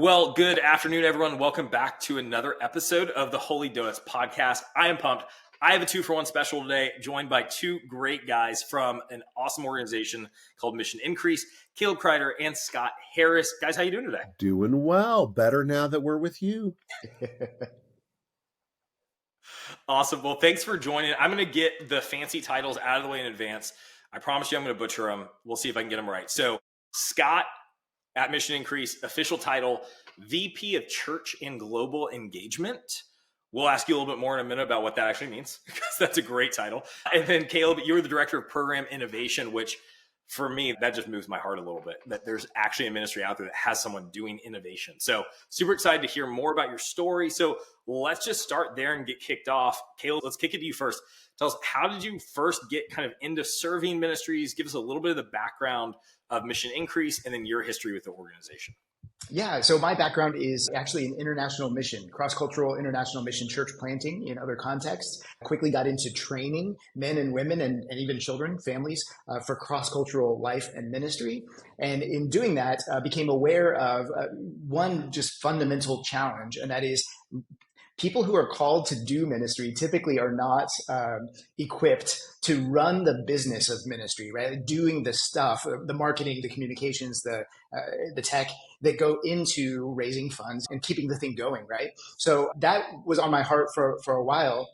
Well, good afternoon, everyone. Welcome back to another episode of the Holy Donuts podcast. I am pumped. I have a 2-for-1 special today, joined by two great guys from an awesome organization called Mission Increase, Caleb Crider and Scott Harris. Guys, how you doing today? Doing well. Better now that we're with you. Awesome. Well, thanks for joining. I'm going to get the fancy titles out of the way in advance. I promise you I'm going to butcher them. We'll see if I can get them right. So, Scott at Mission Increase, official title, VP of Church and Global Engagement. We'll ask you a little bit more in a minute about what that actually means, because that's a great title. And then Caleb, you're the Director of Program Innovation, which for me, that just moves my heart a little bit, that there's actually a ministry out there that has someone doing innovation. So super excited to hear more about your story. So let's just start there and get kicked off. Caleb, let's kick it to you first. Tell us, how did you first get kind of into serving ministries? Give us a little bit of the background of Mission Increase and then your history with the organization. Yeah, so my background is actually in international mission, cross-cultural international mission church planting in other contexts. I quickly got into training men and women and even children, families, for cross-cultural life and ministry. And in doing that, became aware of one just fundamental challenge, and that is people who are called to do ministry typically are not equipped to run the business of ministry, right? Doing the stuff, the marketing, the communications, the tech that go into raising funds and keeping the thing going, right? So that was on my heart for a while.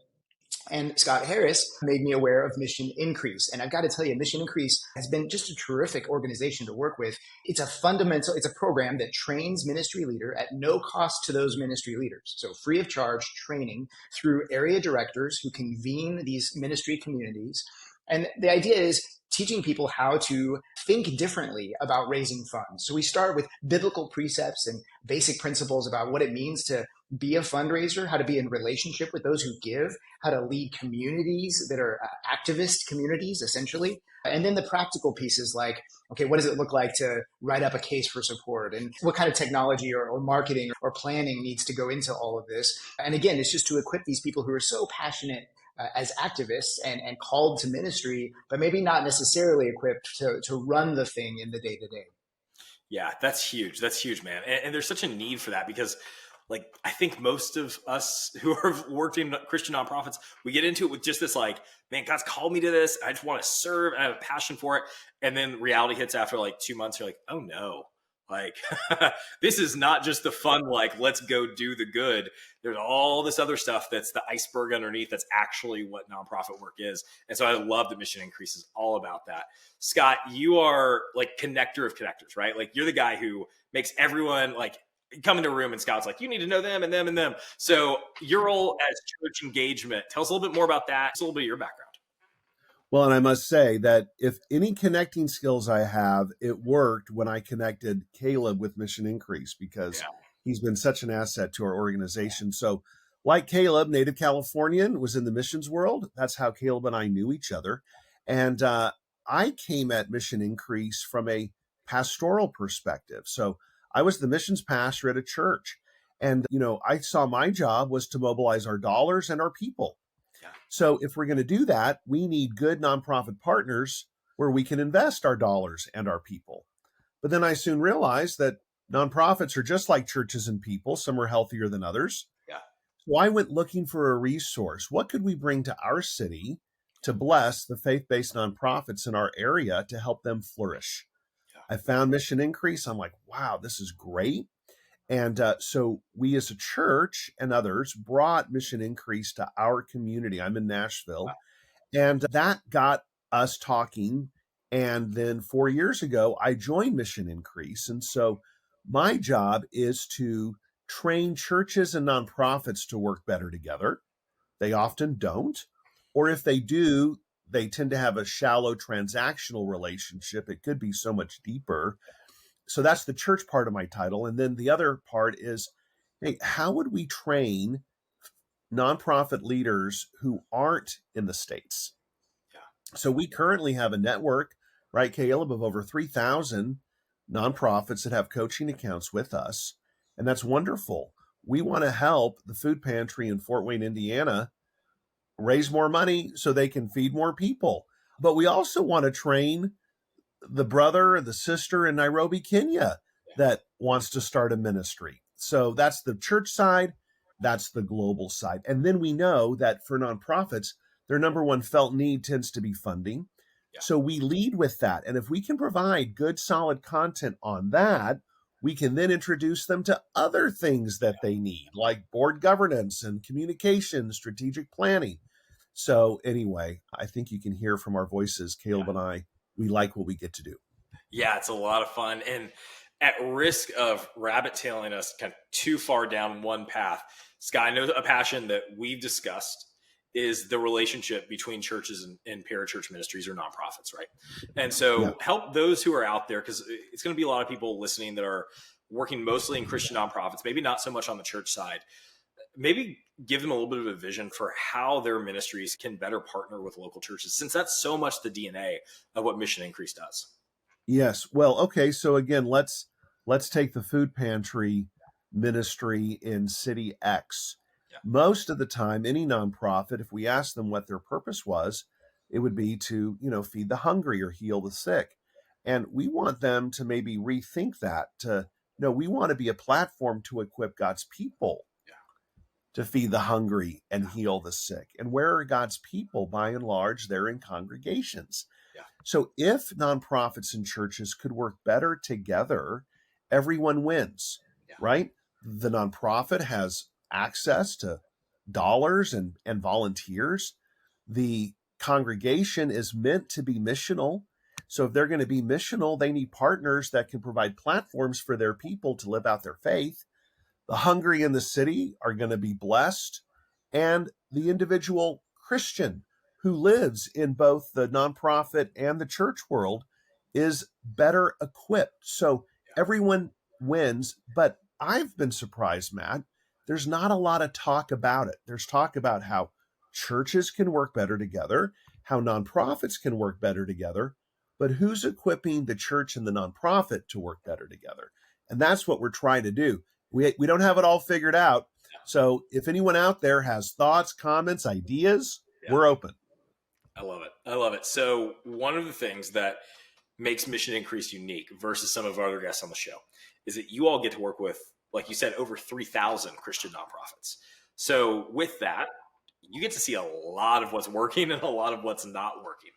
And Scott Harris made me aware of Mission Increase. And I've got to tell you, Mission Increase has been just a terrific organization to work with. It's a program that trains ministry leader at no cost to those ministry leaders. So free of charge training through area directors who convene these ministry communities. And the idea is teaching people how to think differently about raising funds. So we start with biblical precepts and basic principles about what it means to be a fundraiser, how to be in relationship with those who give, how to lead communities that are activist communities, essentially. And then the practical pieces like, okay, what does it look like to write up a case for support? And what kind of technology or marketing or planning needs to go into all of this? And again, it's just to equip these people who are so passionate as activists and called to ministry, but maybe not necessarily equipped to run the thing in the day-to-day. Yeah, that's huge. That's huge, man. And there's such a need for that because I think most of us who have worked in Christian nonprofits, we get into it with just this man, God's called me to this. I just want to serve and I have a passion for it. And then reality hits after 2 months. You're like, oh no, this is not just the fun, let's go do the good. There's all this other stuff that's the iceberg underneath. That's actually what nonprofit work is. And so I love that Mission Increase is all about that. Scott, you are connector of connectors, right? You're the guy who makes everyone come into a room and Scott's you need to know them and them and them. So your role as church engagement, tell us a little bit more about that. Just a little bit of your background. Well, and I must say that if any connecting skills I have, it worked when I connected Caleb with Mission Increase because he's been such an asset to our organization. So like Caleb, native Californian, was in the missions world. That's how Caleb and I knew each other. And I came at Mission Increase from a pastoral perspective. So I was the missions pastor at a church. And, I saw my job was to mobilize our dollars and our people. So if we're going to do that, we need good nonprofit partners where we can invest our dollars and our people. But then I soon realized that nonprofits are just like churches and people. Some are healthier than others. Yeah. So I went looking for a resource. What could we bring to our city to bless the faith-based nonprofits in our area to help them flourish? I found Mission Increase. I'm like, wow, this is great. And so we as a church and others brought Mission Increase to our community. I'm in Nashville. Wow. And that got us talking. And then 4 years ago, I joined Mission Increase. And so my job is to train churches and nonprofits to work better together. They often don't. Or if they do, they tend to have a shallow transactional relationship. It could be so much deeper. So that's the church part of my title. And then the other part is, hey, how would we train nonprofit leaders who aren't in the States? Yeah. So we currently have a network, right, Caleb, of over 3,000 nonprofits that have coaching accounts with us. And that's wonderful. We want to help the food pantry in Fort Wayne, Indiana, raise more money so they can feed more people. But we also want to train the brother or the sister in Nairobi, Kenya, that wants to start a ministry. So that's the church side, that's the global side. And then we know that for nonprofits, their number one felt need tends to be funding. Yeah. So we lead with that. And if we can provide good, solid content on that, we can then introduce them to other things that they need, like board governance and communication, strategic planning. So anyway, I think you can hear from our voices, Caleb and I, we like what we get to do. Yeah, it's a lot of fun. And at risk of rabbit tailing us kind of too far down one path, Scott, I know a passion that we've discussed is the relationship between churches and parachurch ministries or nonprofits, right? And so help those who are out there, because it's going to be a lot of people listening that are working mostly in Christian nonprofits, maybe not so much on the church side. Maybe give them a little bit of a vision for how their ministries can better partner with local churches, since that's so much the DNA of what Mission Increase does. Yes. Well, okay. So again, let's take the food pantry ministry in City X. Yeah. Most of the time, any nonprofit, if we ask them what their purpose was, it would be to, feed the hungry or heal the sick. And we want them to maybe rethink that we want to be a platform to equip God's people to feed the hungry and heal the sick. And where are God's people? By and large, they're in congregations. Yeah. So if nonprofits and churches could work better together, everyone wins, right? The nonprofit has access to dollars and volunteers. The congregation is meant to be missional. So if they're going to be missional, they need partners that can provide platforms for their people to live out their faith. The hungry in the city are going to be blessed, and the individual Christian who lives in both the nonprofit and the church world is better equipped. So everyone wins, but I've been surprised, Matt. There's not a lot of talk about it. There's talk about how churches can work better together, how nonprofits can work better together, but who's equipping the church and the nonprofit to work better together? And that's what we're trying to do. We don't have it all figured out. So if anyone out there has thoughts, comments, ideas, we're open. I love it. I love it. So one of the things that makes Mission Increase unique versus some of our other guests on the show is that you all get to work with, like you said, over 3,000 Christian nonprofits. So with that, you get to see a lot of what's working and a lot of what's not working.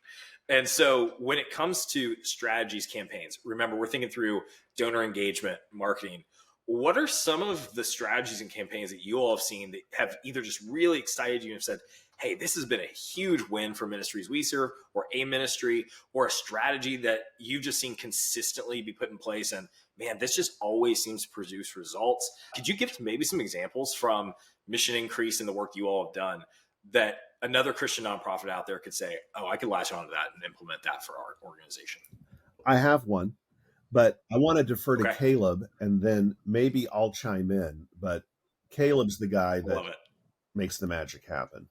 And so when it comes to strategies, campaigns, remember, we're thinking through donor engagement, marketing. What are some of the strategies and campaigns that you all have seen that have either just really excited you and have said, hey, this has been a huge win for ministries we serve, or a ministry, or a strategy that you've just seen consistently be put in place, and man, this just always seems to produce results? Could you give maybe some examples from Mission Increase and the work you all have done that another Christian nonprofit out there could say, oh, I could latch onto that and implement that for our organization? I have one. But I want to defer to Caleb, and then maybe I'll chime in. But Caleb's the guy that makes the magic happen.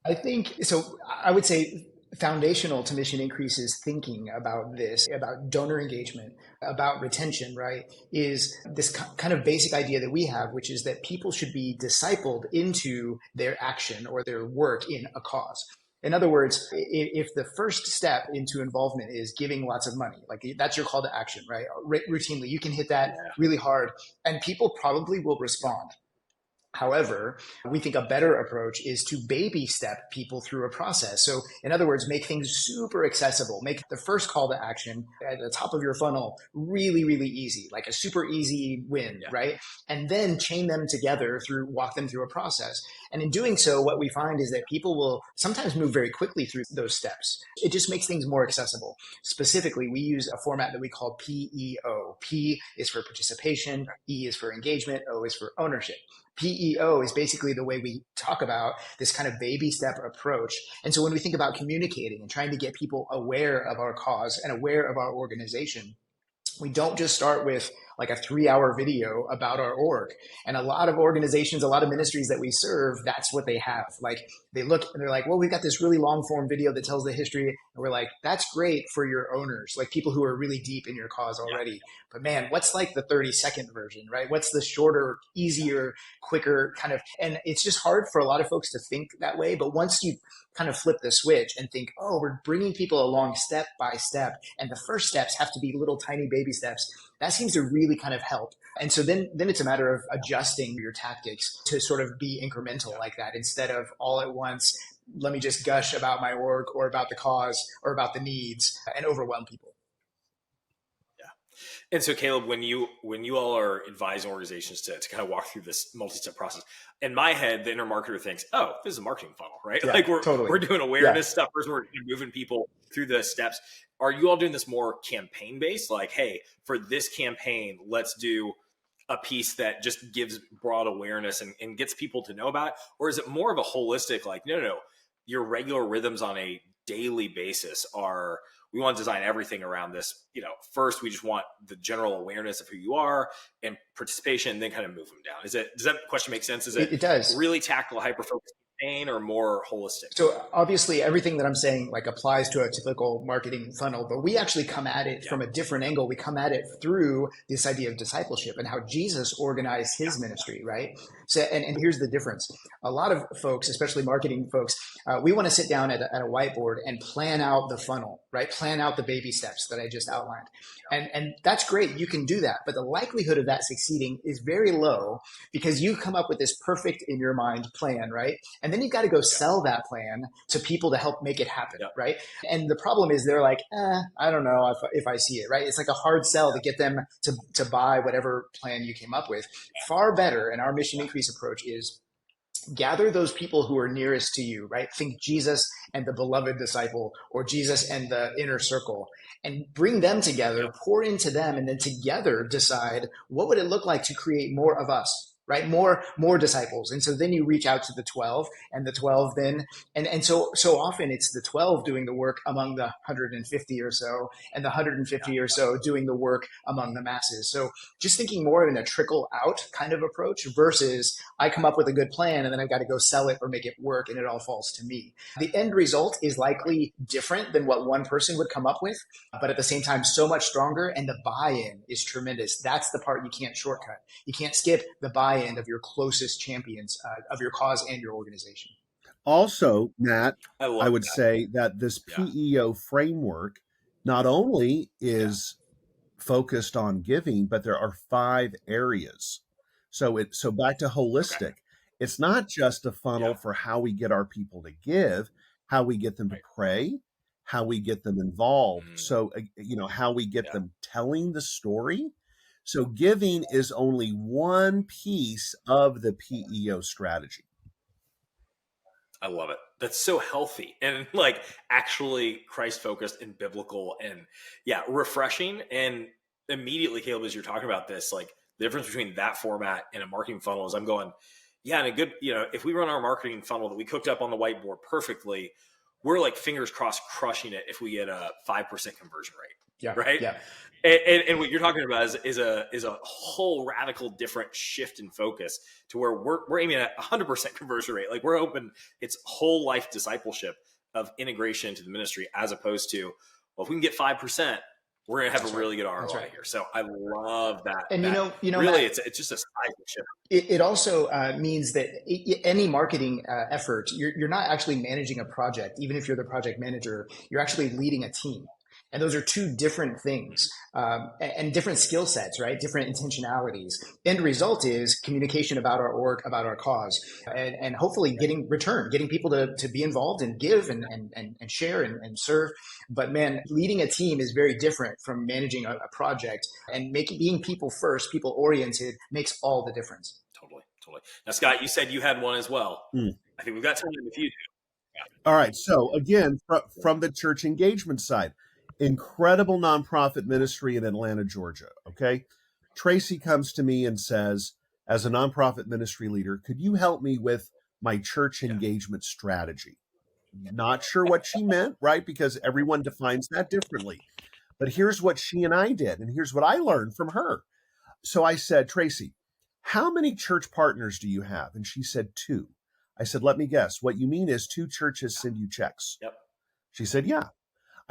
I think so. I would say foundational to Mission Increase is thinking about this, about donor engagement, about retention, right? Is this kind of basic idea that we have, which is that people should be discipled into their action or their work in a cause. In other words, if the first step into involvement is giving lots of money, like that's your call to action, right? Routinely, you can hit that really hard and people probably will respond. However, we think a better approach is to baby step people through a process. So in other words, make things super accessible, make the first call to action at the top of your funnel really, really easy, like a super easy win, right? And then chain them together walk them through a process. And in doing so, what we find is that people will sometimes move very quickly through those steps. It just makes things more accessible. Specifically, we use a format that we call PEO. P is for participation, E is for engagement, O is for ownership. PEO is basically the way we talk about this kind of baby step approach. And so when we think about communicating and trying to get people aware of our cause and aware of our organization, we don't just start with like a 3-hour video about our org. And a lot of organizations, a lot of ministries that we serve, that's what they have. Like they look and they're like, well, we've got this really long form video that tells the history. And we're like, that's great for your owners, like people who are really deep in your cause already. But man, what's like the 30-second version, right? What's the shorter, easier, quicker kind of, and it's just hard for a lot of folks to think that way. But once you kind of flip the switch and think, oh, we're bringing people along step by step, and the first steps have to be little tiny baby steps, That seems to really kind of help. And so then it's a matter of adjusting your tactics to sort of be incremental like that, instead of all at once, let me just gush about my org or about the cause or about the needs and overwhelm people. And so, Caleb, when you all are advising organizations to kind of walk through this multi-step process, in my head, the inner marketer thinks, "Oh, this is a marketing funnel, right? Yeah, Like we're totally. doing awareness stuff, first we're moving people through the steps." Are you all doing this more campaign based? Like, hey, for this campaign, let's do a piece that just gives broad awareness and gets people to know about it, or is it more of a holistic? Like, no, your regular rhythms on a daily basis are, we want to design everything around this. First we just want the general awareness of who you are and participation, and then kind of move them down. Does that question make sense? Is It does. Really tactical, hyper focused campaign, or more holistic? So obviously everything that I'm saying like applies to a typical marketing funnel, but we actually come at it from a different angle. We come at it through this idea of discipleship and how Jesus organized his ministry, right? So, and here's the difference. A lot of folks, especially marketing folks, we want to sit down at a whiteboard and plan out the funnel, right? Plan out the baby steps that I just outlined. And that's great. You can do that. But the likelihood of that succeeding is very low because you come up with this perfect in your mind plan, right? And then you've got to go sell that plan to people to help make it happen, right? And the problem is they're like, I don't know if I see it, right? It's like a hard sell to get them to buy whatever plan you came up with. Far better, and our mission increase approach is gather those people who are nearest to you, right? Think Jesus and the beloved disciple, or Jesus and the inner circle, and bring them together, pour into them, and then together decide what would it look like to create more of us, right? More disciples. And so then you reach out to the 12, and the 12 then, and so often it's the 12 doing the work among the 150 or so, and the 150 or so doing the work among the masses. So just thinking more in a trickle out kind of approach versus I come up with a good plan and then I've got to go sell it or make it work and it all falls to me. The end result is likely different than what one person would come up with, but at the same time, so much stronger, and the buy-in is tremendous. That's the part you can't shortcut. You can't skip the buy-in of your closest champions of your cause and your organization. Also, Matt, I would that. say that this PEO framework not only is focused on giving, but there are 5 areas. So back to holistic. Okay. It's not just a funnel for how we get our people to give, how we get them to pray, how we get them involved. So, how we get them telling the story. So giving is only one piece of the PEO strategy. I love it. That's so healthy and like actually Christ focused and biblical and refreshing. And immediately, Caleb, as you're talking about this, like the difference between that format and a marketing funnel is I'm going, and a good, if we run our marketing funnel that we cooked up on the whiteboard perfectly, we're like fingers crossed crushing it if we get a 5% conversion rate. Yeah. Right. Yeah. And what you're talking about is a whole radical different shift in focus to where we're aiming at 100% conversion rate. Like we're hoping it's whole life discipleship of integration into the ministry, as opposed to, well, if we can get 5%, we're going to have a really good ROI here. So I love that. And really, Matt, it's just a seismic shift. It also means that any marketing effort, you're not actually managing a project. Even if you're the project manager, you're actually leading a team. And those are two different things and different skill sets, right? Different intentionalities. End result is communication about our org, about our cause, and hopefully getting people to be involved and give and share and serve. But man, leading a team is very different from managing a project, and being people first, people oriented makes all the difference. Totally. Now, Scott, you said you had one as well. I think we've got time with you too. All right. So again, from the church engagement side, incredible nonprofit ministry in Atlanta, Georgia. Okay. Tracy comes to me and says, as a nonprofit ministry leader, could you help me with my church engagement strategy? Not sure what she meant, right? Because everyone defines that differently. But here's what she and I did, and here's what I learned from her. So I said, Tracy, how many church partners do you have? And she said 2. I said, let me guess. What you mean is 2 churches send you checks. Yep. She said, yeah.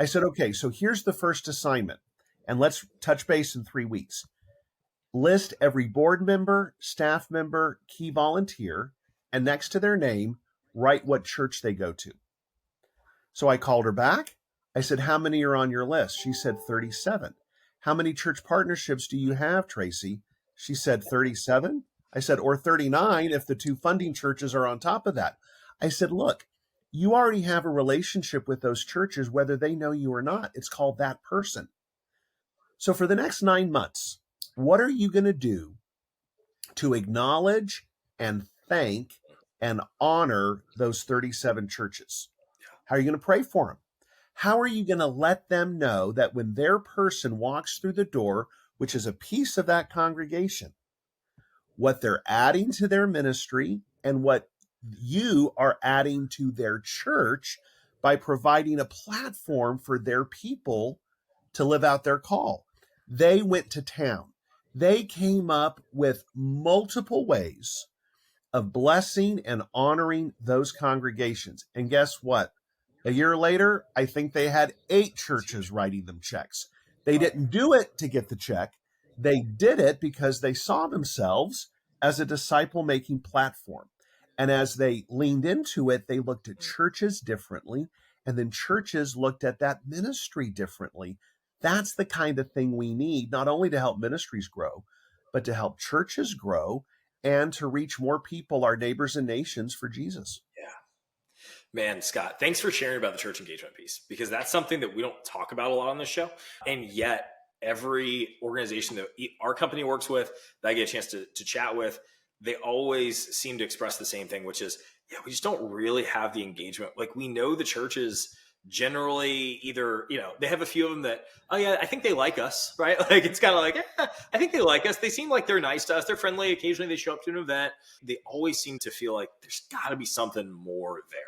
I said, okay, so here's the first assignment, and let's touch base in 3 weeks. List every board member, staff member, key volunteer, and next to their name, write what church they go to. So I called her back. I said, how many are on your list? She said 37. How many church partnerships do you have, Tracy? She said, 37. I said, or 39 if the 2 funding churches are on top of that. I said, look, you already have a relationship with those churches, whether they know you or not. It's called that person. So for the next 9 months, what are you going to do to acknowledge and thank and honor those 37 churches? How are you going to pray for them? How are you going to let them know that when their person walks through the door, which is a piece of that congregation, what they're adding to their ministry and what you are adding to their church by providing a platform for their people to live out their call? They went to town. They came up with multiple ways of blessing and honoring those congregations. And guess what? A year later, I think they had 8 churches writing them checks. They didn't do it to get the check. They did it because they saw themselves as a disciple-making platform. And as they leaned into it, they looked at churches differently, and then churches looked at that ministry differently. That's the kind of thing we need, not only to help ministries grow, but to help churches grow and to reach more people, our neighbors and nations, for Jesus. Yeah. Man, Scott, thanks for sharing about the church engagement piece, because that's something that we don't talk about a lot on this show. And yet every organization that our company works with, that I get a chance to chat with, they always seem to express the same thing, which is, yeah, we just don't really have the engagement. Like, we know the churches generally either, they have a few of them that, oh yeah, I think they like us, right? Like, it's kind of like, I think they like us. They seem like they're nice to us. They're friendly. Occasionally they show up to an event. They always seem to feel like there's got to be something more there.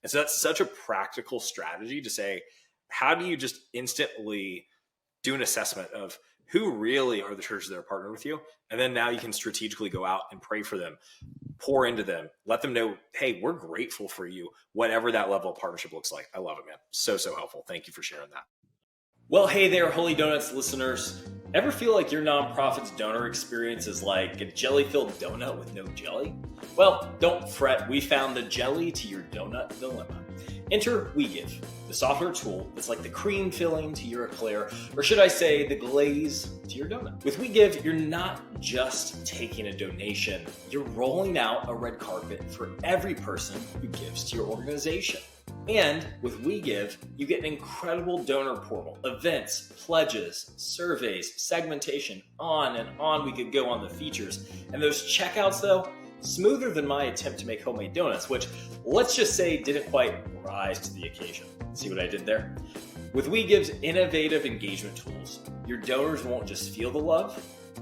And so that's such a practical strategy to say, how do you just instantly do an assessment of who really are the churches that are partnered with you? And then now you can strategically go out and pray for them, pour into them, let them know, hey, we're grateful for you, whatever that level of partnership looks like. I love it, man. So helpful. Thank you for sharing that. Well, hey there, Holy Donuts listeners. Ever feel like your nonprofit's donor experience is like a jelly-filled donut with no jelly? Well, don't fret. We found the jelly to your donut dilemma. Enter WeGive, the software tool that's like the cream filling to your eclair, or should I say the glaze to your donut. With WeGive, you're not just taking a donation, you're rolling out a red carpet for every person who gives to your organization. And with WeGive, you get an incredible donor portal, events, pledges, surveys, segmentation, on and on we could go on the features. And those checkouts, though, smoother than my attempt to make homemade donuts, which, let's just say, didn't quite rise to the occasion. See what I did there? With WeGive's innovative engagement tools, your donors won't just feel the love,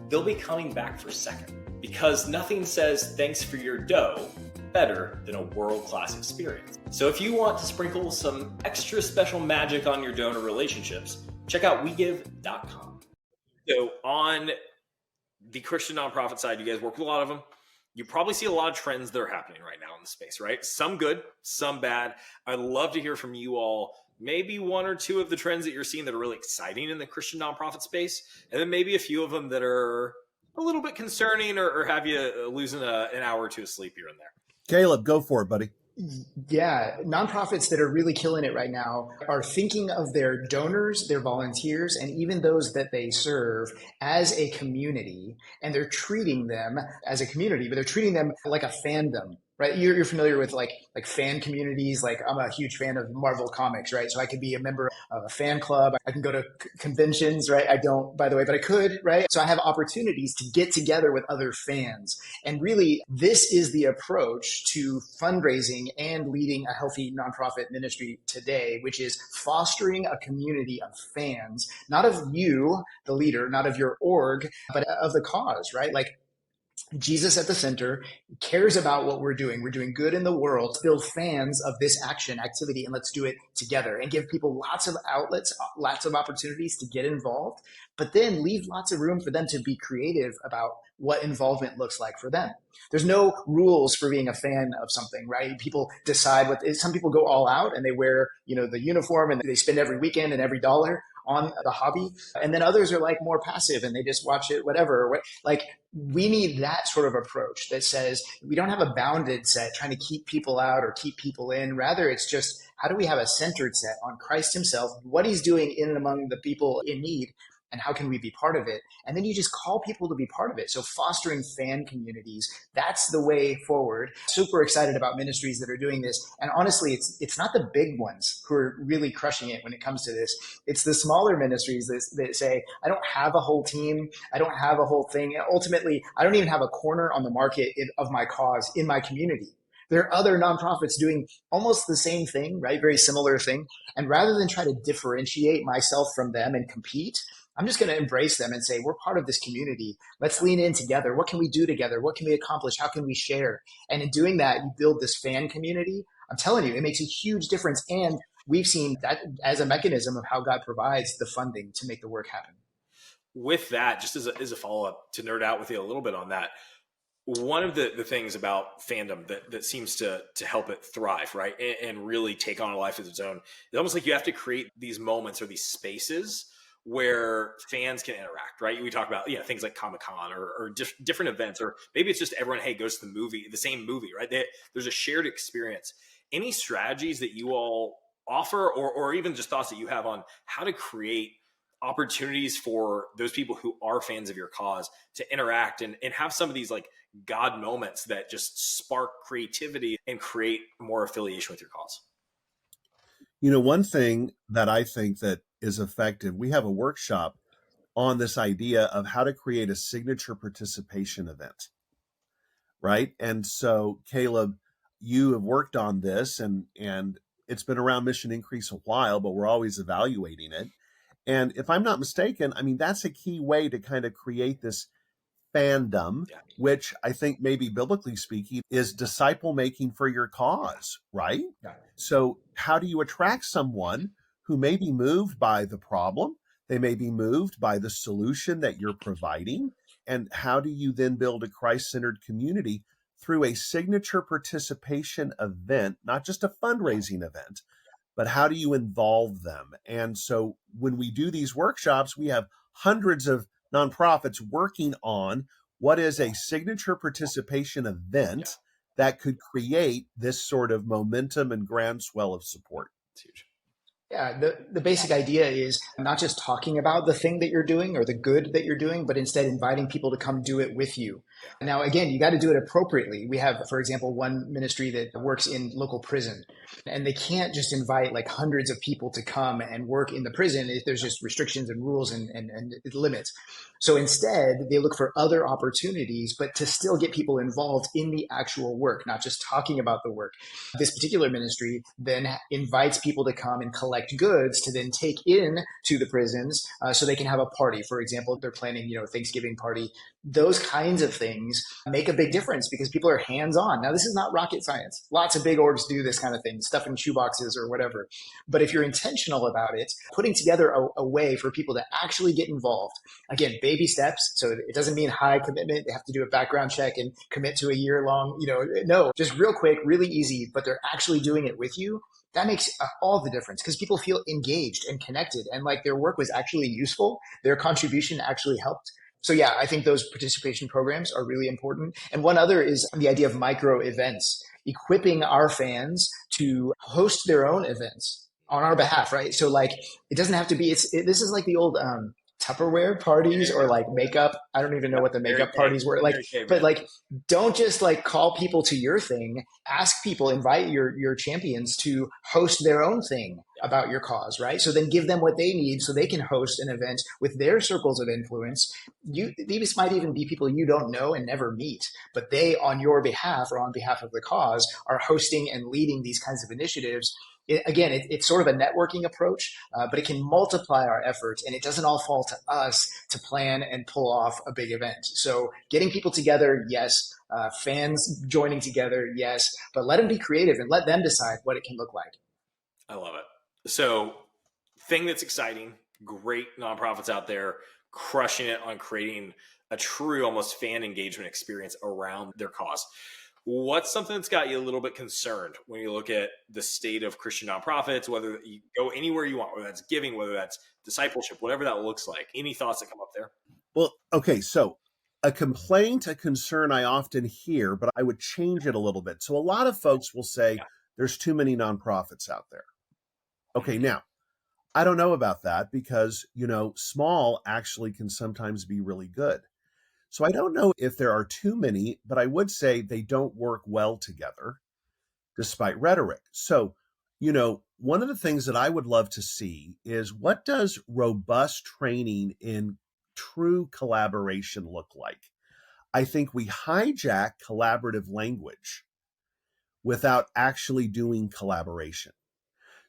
they'll be coming back for a second. Because nothing says thanks for your dough better than a world-class experience. So if you want to sprinkle some extra special magic on your donor relationships, check out WeGive.com. So on the Christian nonprofit side, you guys work with a lot of them. You probably see a lot of trends that are happening right now in the space, right? Some good, some bad. I'd love to hear from you all, maybe 1 or 2 of the trends that you're seeing that are really exciting in the Christian nonprofit space, and then maybe a few of them that are a little bit concerning or have you losing an hour or 2 of sleep here and there. Caleb, go for it, buddy. Yeah, nonprofits that are really killing it right now are thinking of their donors, their volunteers, and even those that they serve as a community, and they're treating them as a community, but they're treating them like a fandom, right? You're familiar with like fan communities. Like, I'm a huge fan of Marvel Comics, right? So I could be a member of a fan club. I can go to conventions, right? I don't, by the way, but I could, right? So I have opportunities to get together with other fans. And really, this is the approach to fundraising and leading a healthy nonprofit ministry today, which is fostering a community of fans, not of you, the leader, not of your org, but of the cause, right? Like, Jesus at the center, cares about what we're doing. We're doing good in the world, still fans of this activity, and let's do it together and give people lots of outlets, lots of opportunities to get involved, but then leave lots of room for them to be creative about what involvement looks like for them. There's no rules for being a fan of something, right? People decide some people go all out and they wear, the uniform, and they spend every weekend and every dollar on the hobby. And then others are like more passive and they just watch it, whatever. Like, we need that sort of approach that says we don't have a bounded set trying to keep people out or keep people in. Rather, it's just, how do we have a centered set on Christ himself, what he's doing in and among the people in need, and how can we be part of it? And then you just call people to be part of it. So fostering fan communities, that's the way forward. Super excited about ministries that are doing this. And honestly, it's not the big ones who are really crushing it when it comes to this. It's the smaller ministries that say, I don't have a whole team. I don't have a whole thing. And ultimately, I don't even have a corner on the market of my cause in my community. There are other nonprofits doing almost the same thing, right? Very similar thing. And rather than try to differentiate myself from them and compete, I'm just going to embrace them and say, we're part of this community. Let's lean in together. What can we do together? What can we accomplish? How can we share? And in doing that, you build this fan community. I'm telling you, it makes a huge difference. And we've seen that as a mechanism of how God provides the funding to make the work happen. With that, just as a follow-up to nerd out with you a little bit on that, one of the things about fandom that seems to help it thrive, right, and really take on a life of its own, it's almost like you have to create these moments or these spaces where fans can interact, right? We talk about things like Comic-Con or different events, or maybe it's just everyone goes to the same movie, right? There's a shared experience. Any strategies that you all offer, or even just thoughts that you have on how to create opportunities for those people who are fans of your cause to interact and have some of these like God moments that just spark creativity and create more affiliation with your cause? One thing that I think that is effective, we have a workshop on this idea of how to create a signature participation event, right? And so, Caleb, you have worked on this, and it's been around Mission Increase a while, but we're always evaluating it. And if I'm not mistaken, I mean, that's a key way to kind of create this fandom, which I think maybe biblically speaking is disciple making for your cause, right? Yeah. So how do you attract someone who may be moved by the problem? They may be moved by the solution that you're providing. And how do you then build a Christ-centered community through a signature participation event, not just a fundraising event, but how do you involve them? And so when we do these workshops, we have hundreds of nonprofits working on what is a signature participation event that could create this sort of momentum and groundswell of support. It's huge. Yeah, the basic idea is not just talking about the thing that you're doing or the good that you're doing, but instead inviting people to come do it with you. Now, again, you got to do it appropriately. We have, for example, one ministry that works in local prison, and they can't just invite like hundreds of people to come and work in the prison if there's just restrictions and rules and limits. So instead, they look for other opportunities, but to still get people involved in the actual work, not just talking about the work. This particular ministry then invites people to come and collect goods to then take in to the prisons so they can have a party. For example, they're planning, Thanksgiving party. Those kinds of things make a big difference because people are hands-on. Now, this is not rocket science. Lots of big orgs do this kind of thing, stuff in shoeboxes or whatever. But if you're intentional about it, putting together a way for people to actually get involved, again, baby steps. So it doesn't mean high commitment. They have to do a background check and commit to a year-long, no, just real quick, really easy, but they're actually doing it with you. That makes all the difference because people feel engaged and connected and like their work was actually useful. Their contribution actually helped. So yeah, I think those participation programs are really important. And one other is the idea of micro events, equipping our fans to host their own events on our behalf, right? So like, it doesn't have to be, this is like the old Tupperware parties or like makeup. I don't even know what the makeup parties were like, but like, don't just like call people to your thing, ask people, invite your champions to host their own thing about your cause, right? So then give them what they need so they can host an event with their circles of influence. These might even be people you don't know and never meet, but they on your behalf or on behalf of the cause are hosting and leading these kinds of initiatives. It's sort of a networking approach, but it can multiply our efforts and it doesn't all fall to us to plan and pull off a big event. So getting people together, yes. Fans joining together, yes. But let them be creative and let them decide what it can look like. I love it. So thing that's exciting, great nonprofits out there crushing it on creating a true almost fan engagement experience around their cause. What's something that's got you a little bit concerned when you look at the state of Christian nonprofits, whether you go anywhere you want, whether that's giving, whether that's discipleship, whatever that looks like? Any thoughts that come up there? Well, okay, so a complaint, a concern I often hear, but I would change it a little bit. So a lot of folks will say there's too many nonprofits out there. Okay, now I don't know about that because, small actually can sometimes be really good. So I don't know if there are too many, but I would say they don't work well together despite rhetoric. So, one of the things that I would love to see is what does robust training in true collaboration look like? I think we hijack collaborative language without actually doing collaboration.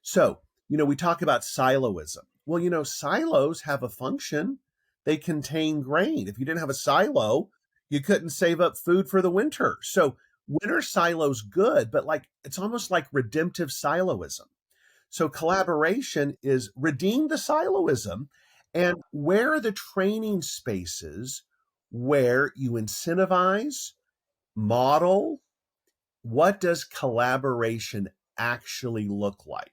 So, we talk about siloism. Well, silos have a function. They contain grain. If you didn't have a silo, you couldn't save up food for the winter. So, winter silos good, but it's almost like redemptive siloism. So, collaboration is redeem the siloism. And where are the training spaces where you incentivize, model, what does collaboration actually look like?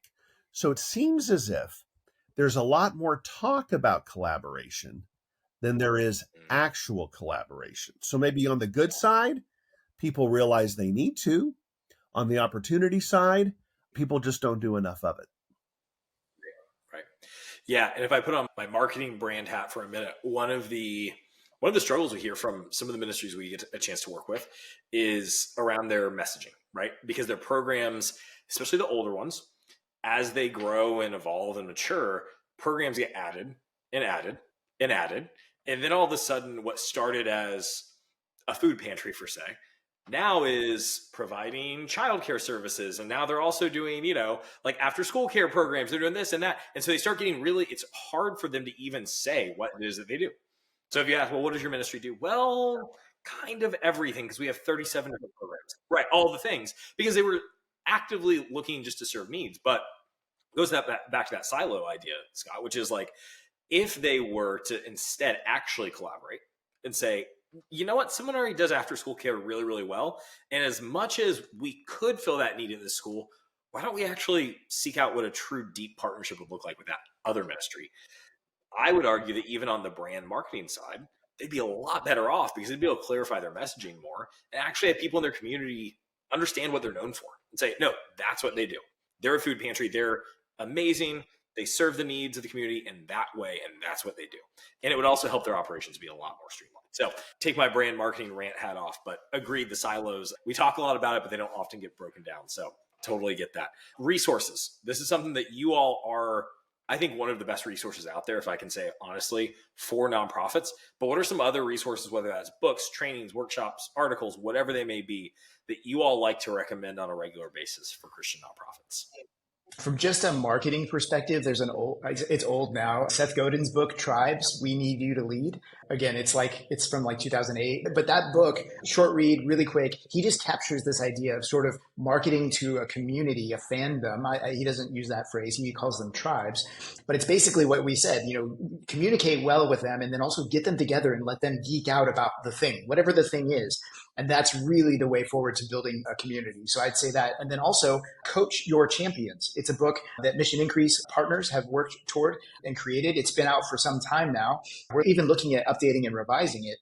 So it seems as if there's a lot more talk about collaboration than there is actual collaboration. So maybe on the good side, people realize they need to. On the opportunity side, people just don't do enough of it. Right. Yeah. And if I put on my marketing brand hat for a minute, one of the struggles we hear from some of the ministries we get a chance to work with is around their messaging, right? Because their programs, especially the older ones, as they grow and evolve and mature, programs get added and added and added. And then all of a sudden, what started as a food pantry, for say, now is providing childcare services. And now they're also doing, like after school care programs. They're doing this and that. And so they start getting it's hard for them to even say what it is that they do. So if you ask, well, what does your ministry do? Well, kind of everything, because we have 37 different programs, right? All the things, because they were actively looking just to serve needs. But it goes back to that silo idea, Scott, which is like, if they were to instead actually collaborate and say, you know what, someone already does after school care really, really well. And as much as we could fill that need in this school, why don't we actually seek out what a true deep partnership would look like with that other ministry? I would argue that even on the brand marketing side, they'd be a lot better off because they'd be able to clarify their messaging more and actually have people in their community understand what they're known for and say, no, that's what they do. They're a food pantry. They're amazing. They serve the needs of the community in that way, and that's what they do. And it would also help their operations be a lot more streamlined. So take my brand marketing rant hat off, but agreed, the silos, we talk a lot about it, but they don't often get broken down. So totally get that. Resources. This is something that you all are, I think, one of the best resources out there, if I can say honestly, for nonprofits. But what are some other resources, whether that's books, trainings, workshops, articles, whatever they may be, that you all like to recommend on a regular basis for Christian nonprofits? From just a marketing perspective, it's old now. Seth Godin's book, Tribes, We Need You to Lead. Again, it's from 2008. But that book, short read, really quick, he just captures this idea of sort of marketing to a community, a fandom. He doesn't use that phrase. He calls them tribes. But it's basically what we said, communicate well with them and then also get them together and let them geek out about the thing, whatever the thing is. And that's really the way forward to building a community. So I'd say that. And then also coach your champions. It's a book that Mission Increase partners have worked toward and created. It's been out for some time now. We're even looking at updating and revising it.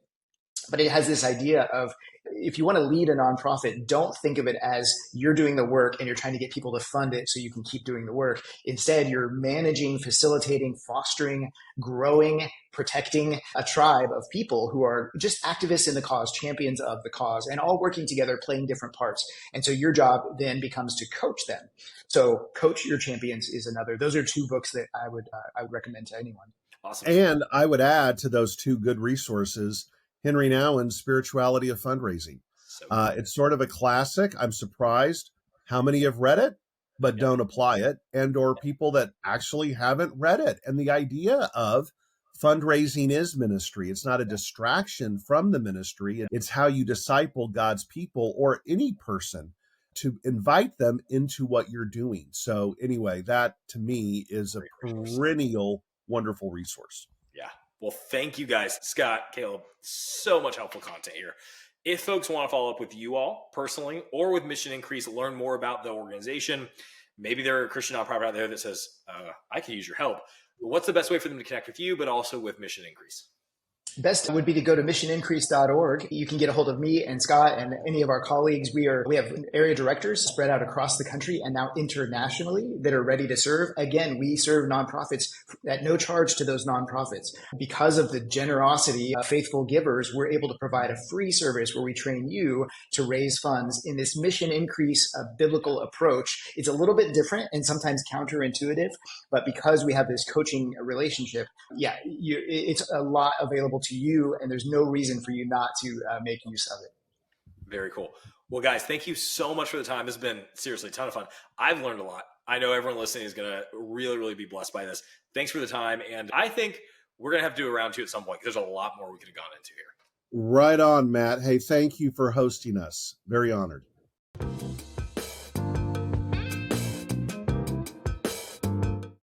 But it has this idea of, if you want to lead a nonprofit, don't think of it as you're doing the work and you're trying to get people to fund it so you can keep doing the work. Instead, you're managing, facilitating, fostering, growing, protecting a tribe of people who are just activists in the cause, champions of the cause, and all working together, playing different parts. And so your job then becomes to coach them. So Coach Your Champions is another. Those are two books that I would recommend to anyone. Awesome. And I would add to those two good resources, Henry Nouwen's Spirituality of Fundraising. It's sort of a classic. I'm surprised how many have read it, but don't apply it, or people that actually haven't read it. And the idea of fundraising is ministry. It's not a distraction from the ministry. It's how you disciple God's people or any person to invite them into what you're doing. So anyway, that to me is a perennial wonderful resource. Yeah. Well, thank you guys, Scott, Caleb, so much helpful content here. If folks want to follow up with you all personally or with Mission Increase, learn more about the organization, maybe they're a Christian nonprofit out there that says, I could use your help. What's the best way for them to connect with you, but also with Mission Increase? Best would be to go to missionincrease.org. You can get a hold of me and Scott and any of our colleagues. We have area directors spread out across the country and now internationally that are ready to serve. Again, we serve nonprofits at no charge to those nonprofits. Because of the generosity of faithful givers, we're able to provide a free service where we train you to raise funds in this mission increase biblical approach. It's a little bit different and sometimes counterintuitive, but because we have this coaching relationship, it's a lot available to you, and there's no reason for you not to make use of it. Very cool. Well, guys, thank you so much for the time. This has been seriously a ton of fun. I've learned a lot. I know everyone listening is going to really, really be blessed by this. Thanks for the time. And I think we're going to have to do a round two at some point because there's a lot more we could have gone into here. Right on, Matt. Hey, thank you for hosting us. Very honored.